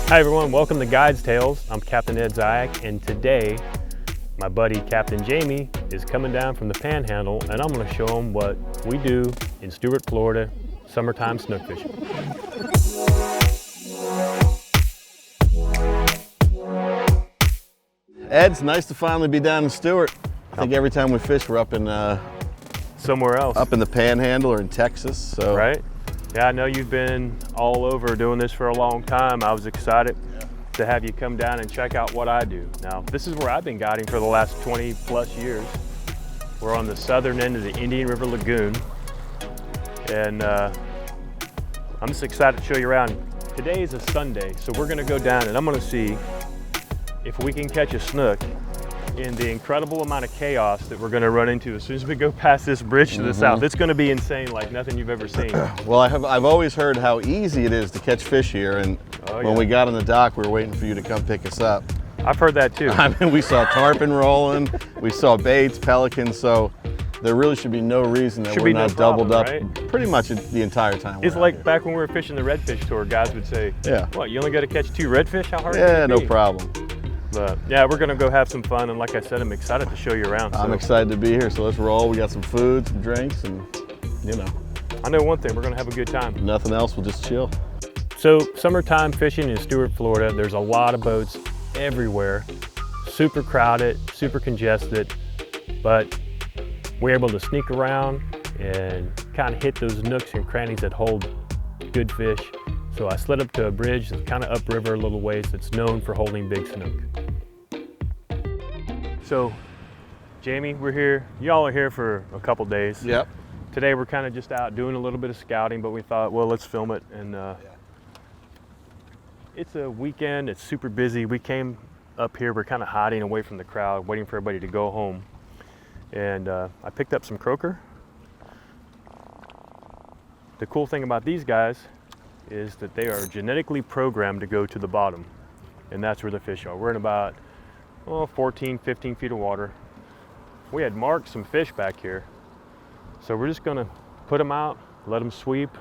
Hi everyone, welcome to Guides Tales. I'm Captain Zyak, and today my buddy Captain Jamin is coming down from the Panhandle, and I'm going to show him what we do in Stuart, Florida, summertime snook fishing. Ed, it's nice to finally be down in Stuart. I think every time we fish, we're up in somewhere else, up in the Panhandle or in Texas. So right? Yeah, I know you've been all over doing this for a long time. I was excited to have you come down and check out what I do. Now, this is where I've been guiding for the last 20 plus years. We're on the southern end of the Indian River Lagoon, and I'm just excited to show you around. Today is a Sunday, so we're gonna go down and I'm gonna see if we can catch a snook in the incredible amount of chaos that we're going to run into as soon as we go past this bridge to the south. It's going to be insane, like nothing you've ever seen. Well, I've always heard how easy it is to catch fish here, and when we got on the dock, we were waiting for you to come pick us up. I've heard that too. I mean, we saw tarpon rolling, we saw baits, pelicans, so there really should be no reason that we're not doubled up pretty much the entire time. It's like back when we were fishing the redfish tour, guys would say, what, you only got to catch 2 redfish? How hard can it be? No problem. But yeah, we're gonna go have some fun, and like I said, I'm excited to show you around. I'm excited to be here, so let's roll. We got some food, some drinks, and you know. I know one thing, we're gonna have a good time. Nothing else, we'll just chill. So, summertime fishing in Stuart, Florida, there's a lot of boats everywhere. Super crowded, super congested, but we're able to sneak around and kind of hit those nooks and crannies that hold good fish. So I slid up to a bridge that's kind of upriver a little ways that's known for holding big snook. So, Jamie, we're here. Y'all are here for a couple days. Yep. Today we're kind of just out doing a little bit of scouting, but we thought, well, let's film it. And it's a weekend, it's super busy. We came up here, we're kind of hiding away from the crowd, waiting for everybody to go home. And I picked up some croaker. The cool thing about these guys is that they are genetically programmed to go to the bottom, and that's where the fish are. We're in about 14, 15 feet of water. We had marked some fish back here, so we're just gonna put him out, let him sweep,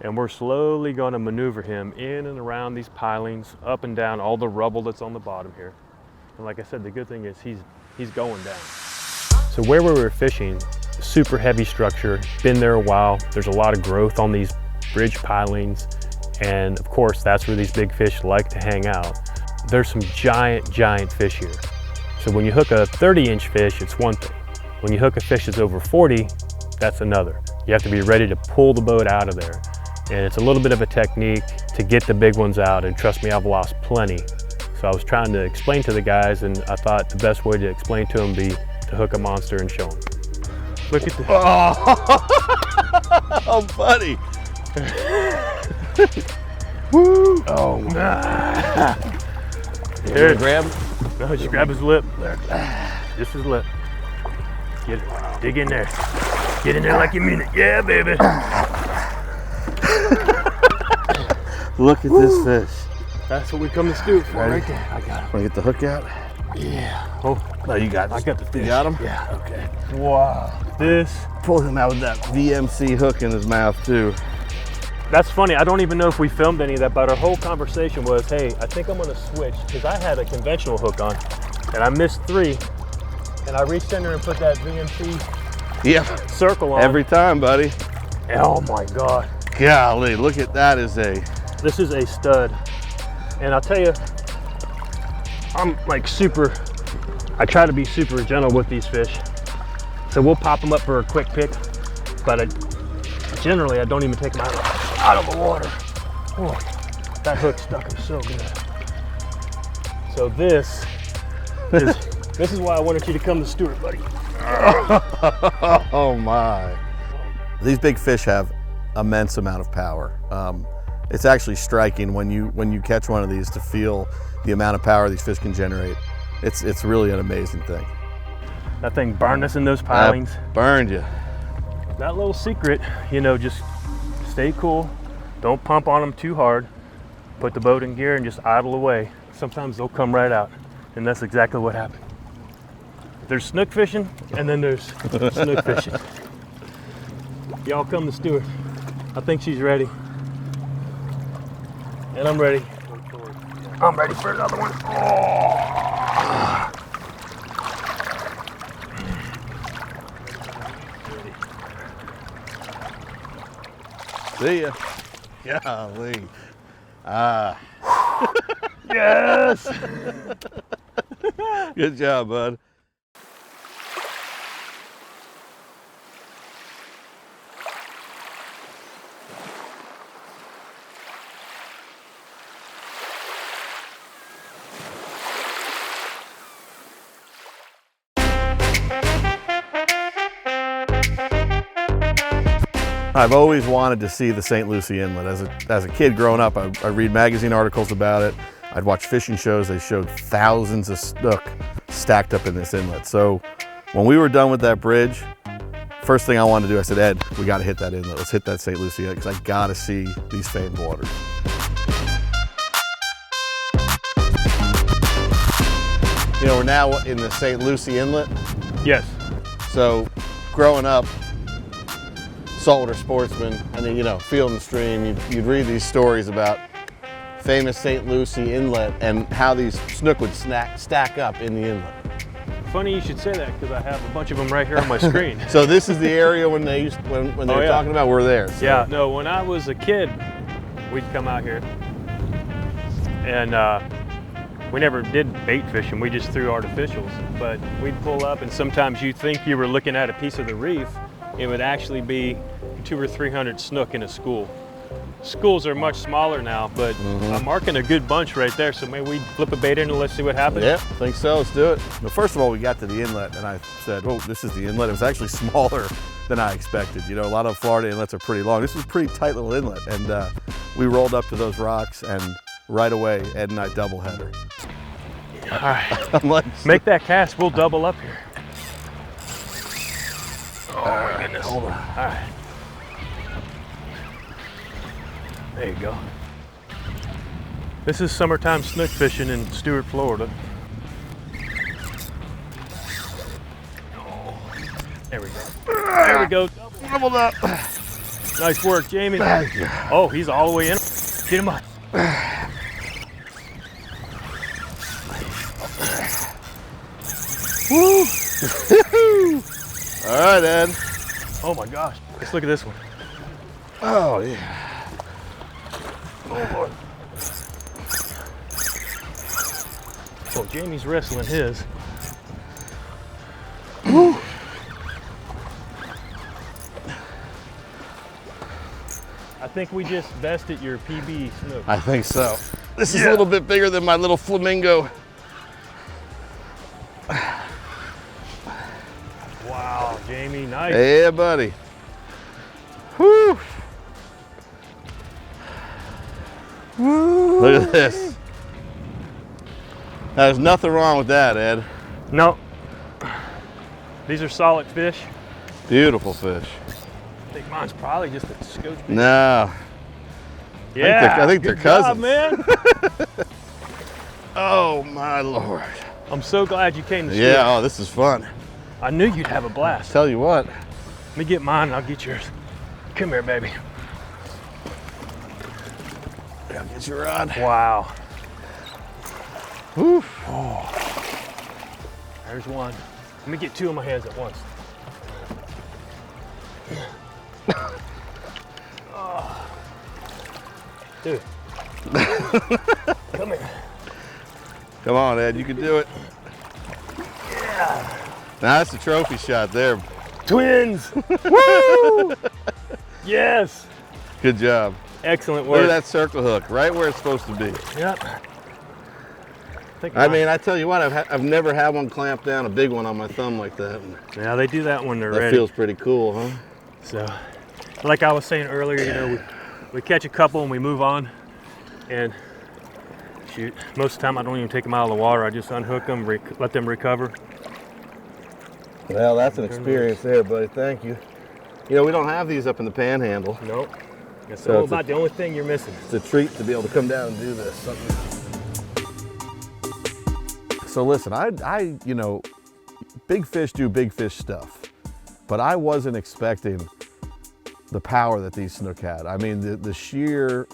and we're slowly gonna maneuver him in and around these pilings, up and down all the rubble that's on the bottom here. And like I said, the good thing is he's going down. So where we were fishing, super heavy structure, been there a while. There's a lot of growth on these bridge pilings, and of course that's where these big fish like to hang out. There's some giant fish here. So when you hook a 30-inch fish, it's one thing. When you hook a fish that's over 40, that's another. You have to be ready to pull the boat out of there. And it's a little bit of a technique to get the big ones out, and trust me, I've lost plenty. So I was trying to explain to the guys, and I thought the best way to explain to them would be to hook a monster and show them. Look at this. Oh, buddy. Woo! Oh, Here, grab? No, just grab his lip. Just his lip. Get it. Dig in there. Get in there like you mean it. Yeah, baby. Look at this fish. That's what we come to Stuart for, right there. I got him. Want to get the hook out? Yeah. Oh, no, you got this. I got the fish. You got him? Yeah. Okay. Wow. This. Pull him out with that VMC hook in his mouth, too. That's funny. I don't even know if we filmed any of that, but our whole conversation was, hey, I think I'm going to switch, because I had a conventional hook on, and I missed 3, and I reached in there and put that VMC circle on. Every time, buddy. Oh my God. Golly, look at that. This is a stud. And I'll tell you, I'm like I try to be super gentle with these fish. So we'll pop them up for a quick pick, but generally I don't even take them out of the water. Oh, that hook stuck is so good. So this is why I wanted you to come to Stuart, buddy. Oh my. These big fish have immense amount of power. It's actually striking when you catch one of these to feel the amount of power these fish can generate. It's really an amazing thing. That thing burned us in those pilings. Burned you. That little secret, just stay cool. Don't pump on them too hard. Put the boat in gear and just idle away. Sometimes they'll come right out, and that's exactly what happened. There's snook fishing, and then there's snook fishing. Y'all come to Stuart. I think she's ready. And I'm ready. I'm ready for another one. Oh. See ya. Golly. Ah. Yes. Good job, bud. I've always wanted to see the St. Lucie Inlet. As a kid growing up, I read magazine articles about it. I'd watch fishing shows. They showed thousands of snook stacked up in this inlet. So when we were done with that bridge, first thing I wanted to do, I said, Ed, we got to hit that inlet. Let's hit that St. Lucie Inlet because I got to see these famed waters. You know, we're now in the St. Lucie Inlet. Yes. So growing up, saltwater sportsman, and then, you know, field and stream, you'd read these stories about famous St. Lucie Inlet and how these snook would stack up in the inlet. Funny you should say that because I have a bunch of them right here on my screen. So this is the area when they were talking about we're there. So. Yeah, no, when I was a kid, we'd come out here and we never did bait fishing, we just threw artificials. But we'd pull up and sometimes you'd think you were looking at a piece of the reef. It would actually be 200 or 300 snook in a school. Schools are much smaller now, but I'm marking a good bunch right there, so maybe we flip a bait in and let's see what happens. Yeah, I think so, let's do it. Well, first of all, we got to the inlet and I said, oh, this is the inlet. It was actually smaller than I expected. You know, a lot of Florida inlets are pretty long. This was a pretty tight little inlet, and we rolled up to those rocks and right away, Ed and I double header. All right, make that cast, we'll double up here. Oh my goodness. Hold on. All right. There you go. This is summertime snook fishing in Stuart, Florida. There we go. There we go. Doubled up. Nice work, Jamin. Thank you. Oh, he's all the way in. Get him up. Woo! All right, Ed. Oh my gosh. Let's look at this one. Oh, yeah. Oh, Lord. Oh, Jamie's wrestling his. Woo. I think we just bested your PB snook. I think so. This is a little bit bigger than my little flamingo. Wow, Jamie, nice. Yeah, buddy. Whew. Woo. Look at this. There's nothing wrong with that, Ed. No. These are solid fish. Beautiful fish. I think mine's probably just a scotch bait. No. Yeah. I think they're good cousins. job, man. Oh, my Lord. I'm so glad you came to Yeah, Stuart. oh, this is fun. I knew you'd have a blast. Tell you what. Let me get mine and I'll get yours. Come here, baby. I'll get your rod. Wow. Whew. Oh. There's one. Let me get two in my hands at once. Oh. Dude. Come here. Come on, Ed, you can do it. Yeah. Now that's the trophy shot there. Twins. Woo! Yes. Good job. Excellent work. Look at that circle hook, right where it's supposed to be. Yep. I mean, I tell you what, I've never had one clamp down, a big one on my thumb like that. Yeah, they do that when they're that ready. feels pretty cool, huh? So, like I was saying earlier, you know, we catch a couple and we move on. And shoot, most of the time I don't even take them out of the water. I just unhook them, let them recover. Well, that's an experience there, buddy. Thank you. You know, we don't have these up in the Panhandle. Nope. That's So all it's about the only thing you're missing. It's a treat to be able to come down and do this. So listen, I, you know, big fish do big fish stuff, but I wasn't expecting the power that these snook had. I mean, the sheer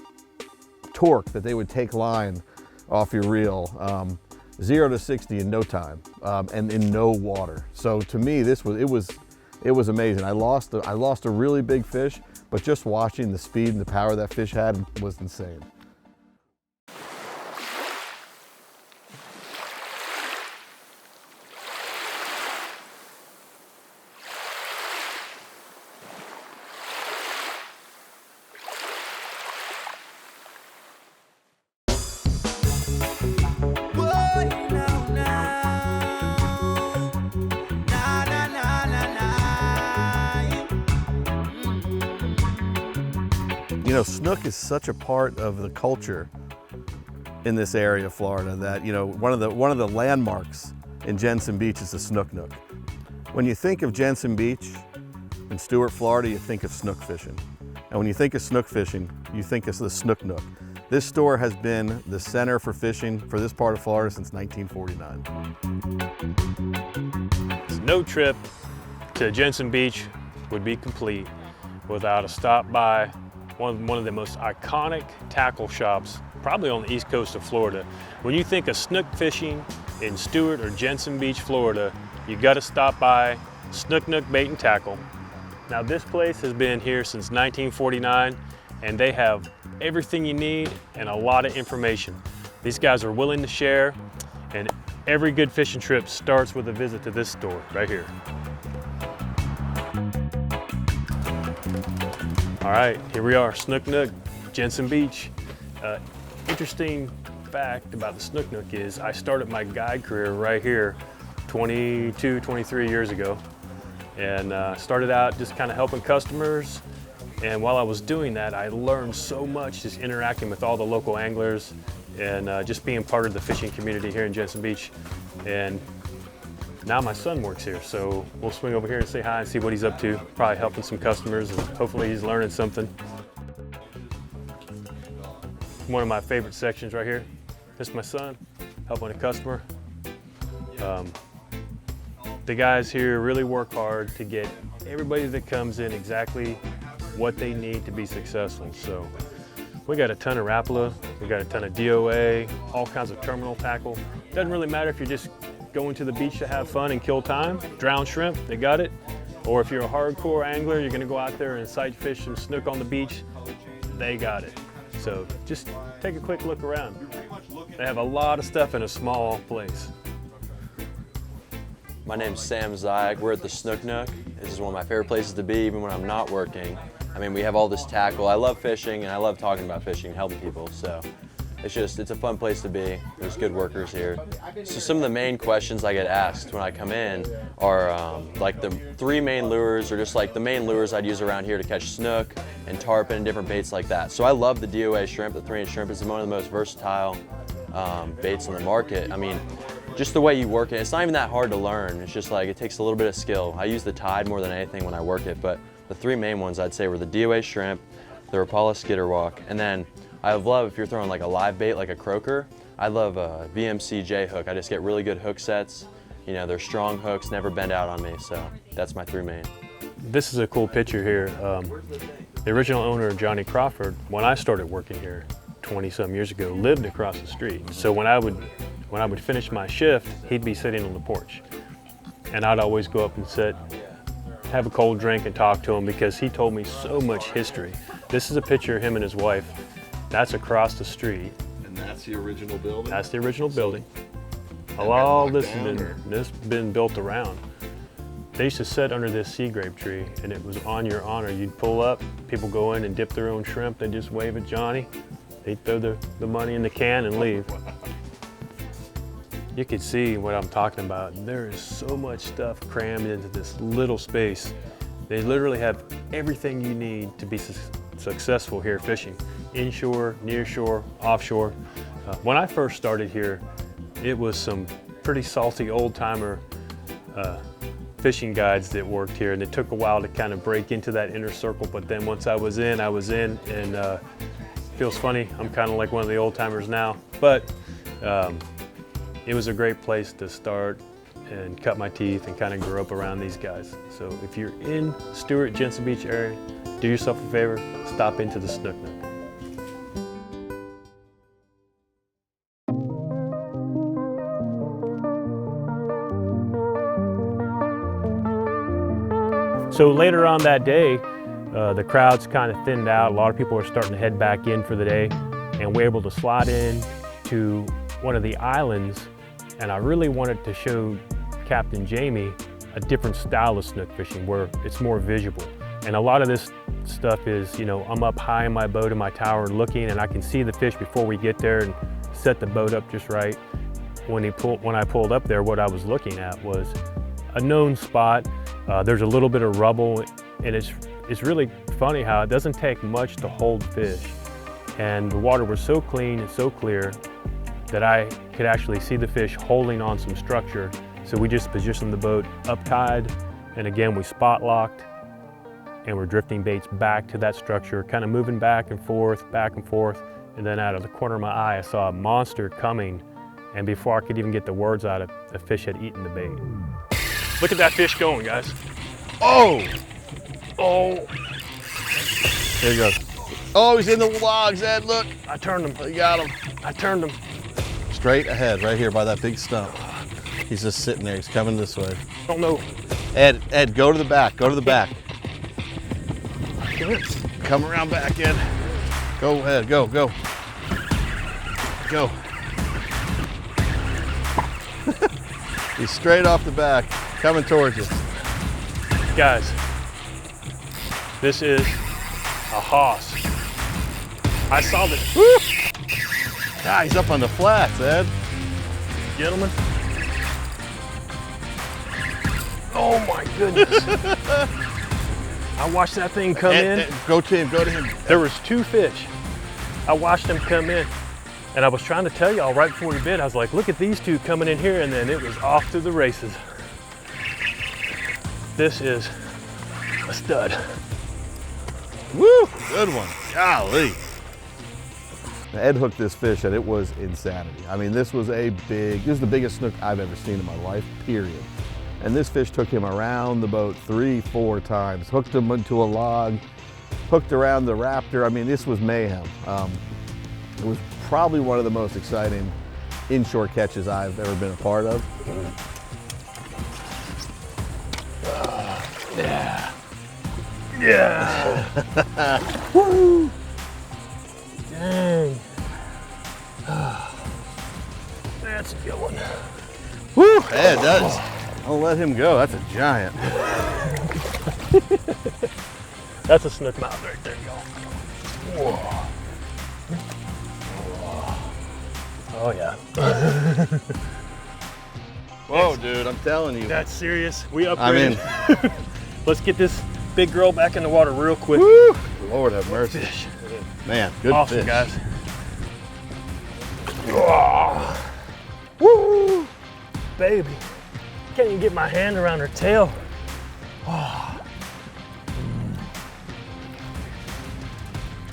torque that they would take line off your reel, 0 to 60 in no time, and in no water. So to me, it was amazing. I lost a really big fish, but just watching the speed and the power that fish had was insane. You know, snook is such a part of the culture in this area of Florida that, you know, one of the landmarks in Jensen Beach is the Snook Nook. When you think of Jensen Beach in Stuart, Florida, you think of snook fishing. And when you think of snook fishing, you think of the Snook Nook. This store has been the center for fishing for this part of Florida since 1949. No trip to Jensen Beach would be complete without a stop by one of the most iconic tackle shops, probably on the east coast of Florida. When you think of snook fishing in Stuart or Jensen Beach, Florida, you gotta stop by Snook Nook Bait and Tackle. Now this place has been here since 1949, and they have everything you need and a lot of information. These guys are willing to share, and every good fishing trip starts with a visit to this store right here. All right, here we are, Snook Nook, Jensen Beach. Interesting fact about the Snook Nook is I started my guide career right here 22, 23 years ago, and started out just kind of helping customers. And while I was doing that, I learned so much just interacting with all the local anglers and just being part of the fishing community here in Jensen Beach. And now my son works here, so we'll swing over here and say hi and see what he's up to. Probably helping some customers, and hopefully he's learning something. One of my favorite sections right here. This is my son, helping a customer. The guys here really work hard to get everybody that comes in exactly what they need to be successful. So we got a ton of Rapala, we got a ton of DOA, all kinds of terminal tackle. Doesn't really matter if you're just going to the beach to have fun and kill time. Drowned shrimp, they got it. Or if you're a hardcore angler, you're gonna go out there and sight fish some snook on the beach, they got it. So just take a quick look around. They have a lot of stuff in a small place. My name's Zyak. We're at the Snook Nook. This is one of my favorite places to be, even when I'm not working. I mean, we have all this tackle. I love fishing, and I love talking about fishing, helping people. So it's a fun place to be. There's good workers here. So some of the main questions I get asked when I come in are like the three main lures, or just like the main lures I'd use around here to catch snook and tarpon and different baits like that. So I love the DOA shrimp. The 3-inch shrimp is one of the most versatile baits on the market. I mean, just the way you work it, it's not even that hard to learn. It's just like, it takes a little bit of skill. I use the Tide more than anything when I work it, but the three main ones I'd say were the DOA shrimp, the Rapala skitterwalk, and then I love, if you're throwing like a live bait like a croaker, I love a VMC J hook. I just get really good hook sets. You know, they're strong hooks, never bend out on me, so that's my three main. This is a cool picture here. The original owner, Johnny Crawford, when I started working here 20-some years ago, lived across the street. So when I would finish my shift, he'd be sitting on the porch. And I'd always go up and sit, have a cold drink and talk to him, because he told me so much history. This is a picture of him and his wife. That's across the street. And that's the original building? That's the original building. All this has been built around. They used to sit under this sea grape tree, and it was on your honor. You'd pull up, people go in and dip their own shrimp, they'd just wave at Johnny. They'd throw the money in the can and leave. You could see what I'm talking about. There is so much stuff crammed into this little space. They literally have everything you need to be successful here fishing. Inshore, nearshore, offshore. When I first started here, it was some pretty salty old-timer fishing guides that worked here, and it took a while to kind of break into that inner circle, but then once I was in, and feels funny, I'm kind of like one of the old-timers now, but it was a great place to start and cut my teeth and kind of grow up around these guys. So if you're in Stuart, Jensen Beach area, do yourself a favor, stop into the Snook Nook. So later on that day, the crowd's kind of thinned out. A lot of people are starting to head back in for the day, and we're able to slide in to one of the islands, and I really wanted to show Captain Jamie a different style of snook fishing where it's more visual. And a lot of this stuff is, you know, I'm up high in my boat in my tower looking, and I can see the fish before we get there and set the boat up just right. When I pulled up there, what I was looking at was a known spot. There's a little bit of rubble, and it's really funny how it doesn't take much to hold fish. And the water was so clean and so clear that I could actually see the fish holding on some structure. So we just positioned the boat up tide, and again, we spot locked, and we're drifting baits back to that structure, kind of moving back and forth, and then out of the corner of my eye, I saw a monster coming, and before I could even get the words out, the fish had eaten the bait. Look at that fish going, guys. Oh! Oh! There he goes. Oh, he's in the logs, Ed, look. I turned him. You got him. I turned him. Straight ahead, right here by that big stump. He's just sitting there, he's coming this way. I don't know. Ed, go to the back, go to the back. I can't. Come around back, Ed. Go ahead, go. Go. He's straight off the back, coming towards you. Guys, this is a hoss. I saw this. Woo! God, he's up on the flats, Ed. Gentlemen. Oh my goodness. I watched that thing come in. Ed, go to him. There was 2 fish. I watched them come in. And I was trying to tell y'all right before we bid, I was like, look at these 2 coming in here, and then it was off to the races. This is a stud. Woo, good one, golly. Ed hooked this fish and it was insanity. I mean, this was the biggest snook I've ever seen in my life, period. And this fish took him around the boat 3-4 times, hooked him into a log, hooked around the raptor. I mean, this was mayhem. It was probably one of the most exciting inshore catches I've ever been a part of. Yeah. Yeah. Woo. Dang. That's a good one. Woo. Ed, don't let him go. That's a giant. That's a snook mouth right there, y'all. Whoa. Oh yeah. Whoa, dude, I'm telling you. That's serious. We upgraded. I mean, let's get this big girl back in the water real quick. Woo! Lord have mercy. Fish. Man, good awesome, fish. Guys. Oh. Woo! Baby. Can't even get my hand around her tail. Oh.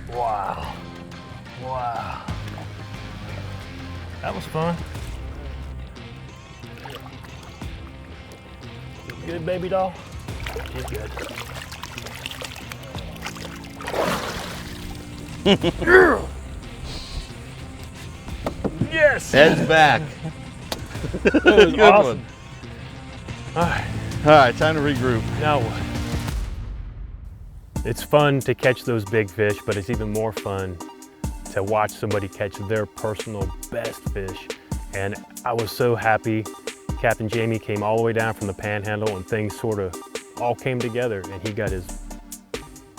Wow. Wow. That was fun. You good, baby doll? She's good. Yes! Ed's back. That was Good awesome. one. All right. All right, time to regroup. Now what? It's fun to catch those big fish, but it's even more fun to watch somebody catch their personal best fish. And I was so happy Captain Jamie came all the way down from the Panhandle and things sort of all came together, and he got his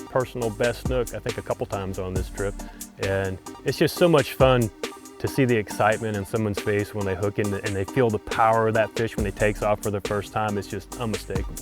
personal best snook, I think a couple times on this trip. And it's just so much fun to see the excitement in someone's face when they hook in and they feel the power of that fish when he takes off for the first time. It's just unmistakable.